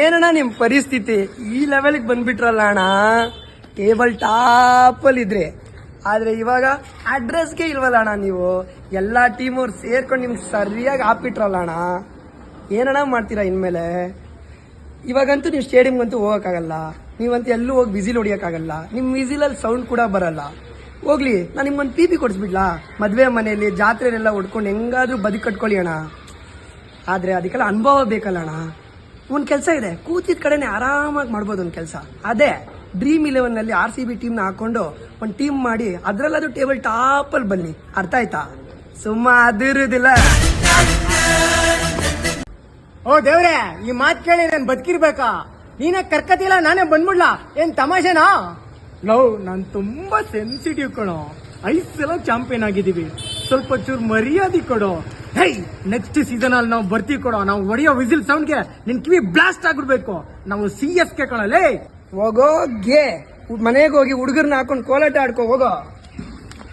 ಏನಣ್ಣ ನಿಮ್ ಪರಿಸ್ಥಿತಿ ಈ ಲೆವೆಲ್ಗೆ ಬಂದ್ಬಿಟ್ರಲ್ಲ ಅಣ್ಣ. ಟೇಬಲ್ ಟಾಪಲ್ಲಿ ಇದ್ರಿ, ಆದ್ರೆ ಇವಾಗ ಅಡ್ರೆಸ್ಗೆ ಇಲ್ವಲ್ಲ ಅಣ್ಣ. ನೀವು ಎಲ್ಲಾ ಟೀಮ್ ಅವ್ರು ಸೇರ್ಕೊಂಡು ನಿಮ್ಗೆ ಸರಿಯಾಗಿ ಹಾಕ್ಬಿಟ್ರಲ್ಲ ಅಣ್ಣ. ಏನಣ್ಣ ಮಾಡ್ತೀರಾ ಇನ್ಮೇಲೆ? ಇವಾಗಂತೂ ನೀವು ಸ್ಟೇಡಿಯಂಗಂತೂ ಹೋಗಕ್ಕಾಗಲ್ಲ, ನೀವಂತೂ ಎಲ್ಲೂ ಹೋಗಿ ವಿಸಿಲ್ ಹೊಡಿಯೋಕ್ಕಾಗಲ್ಲ, ನಿಮ್ಮ ವಿಸಿಲಲ್ಲಿ ಸೌಂಡ್ ಕೂಡ ಬರಲ್ಲ. ಹೋಗ್ಲಿ, ನಾನು ನಿಮ್ಗೊಂದು ಪಿ ಕೊಡಿಸ್ಬಿಡ್ಲಾ? ಮದುವೆ ಮನೆಯಲ್ಲಿ ಜಾತ್ರೆನೆಲ್ಲ ಹೊಡ್ಕೊಂಡು ಹೆಂಗಾದ್ರೂ ಬದುಕು ಕಟ್ಕೊಳ್ಳಿ ಅಣ್ಣ. ಆದರೆ ಅದಕ್ಕೆಲ್ಲ ಅನುಭವ ಬೇಕಲ್ಲ ಅಣ್ಣ. ಒಂದು ಕೆಲಸ ಇದೆ, ಕೂತಿದ ಕಡೆನೆ ಆರಾಮಾಗಿ ಮಾಡ್ಬೋದು ಒಂದು ಕೆಲಸ. ಅದೇ ಡ್ರೀಮ್ 11ನಲ್ಲಿ RCB ಟೀಮ್ನ ಹಾಕೊಂಡು ಒಂದು ಟೀಮ್ ಮಾಡಿ ಅದರಲ್ಲದು ಟೇಬಲ್ ಟಾಪಲ್ಲಿ ಬನ್ನಿ. ಅರ್ಥ ಆಯ್ತಾ? ಸುಮ್ಮ ಅದಿರುದಿಲ್ಲ. ಓ ದೇವ್ರೆ, ಈ ಮಾತು ಕೇಳಿ ನಾನು ಬದುಕಿರ್ಬೇಕಾ? ನೀನೇ ಕರ್ಕತಿಲ್ಲ, ನಾನೇ ಬಂದ್ಬಿಡ್ಲಾ? ಏನ್ ತಮಾಷೆನಾ? ಲವ್, ನಾನು ತುಂಬಾ ಸೆನ್ಸಿಟಿವ್ ಕಣೋ. 5 ಸಲ ಚಾಂಪಿಯನ್ ಆಗಿದ್ದೀವಿ, ಸ್ವಲ್ಪ ಚೂರು ಮರ್ಯಾದೆ ಕೊಡೋ. ಹೇ, ನೆಕ್ಸ್ಟ್ ಸೀಸನ್ ಅಲ್ಲಿ ನಾವು ಬರ್ತೀವಿ ಕೊಡೋ. ನಾವು ಹೊಡೆಯೋ ವಿಸಿಲ್ ಸೌಂಡ್ಗೆ ನಿನ್ ಕಿವಿ ಬ್ಲಾಸ್ಟ್ ಆಗ್ಬಿಡ್ಬೇಕು. ನಾವು CSK ಕಣಲೇ. ಹೋಗೋ ಗೆ ಮನೆಗೆ ಹೋಗಿ ಹುಡುಗರ್ನ ಹಾಕೊಂಡು ಕೋಲಾಟ ಆಡ್ಕೋ ಹೋಗೋ.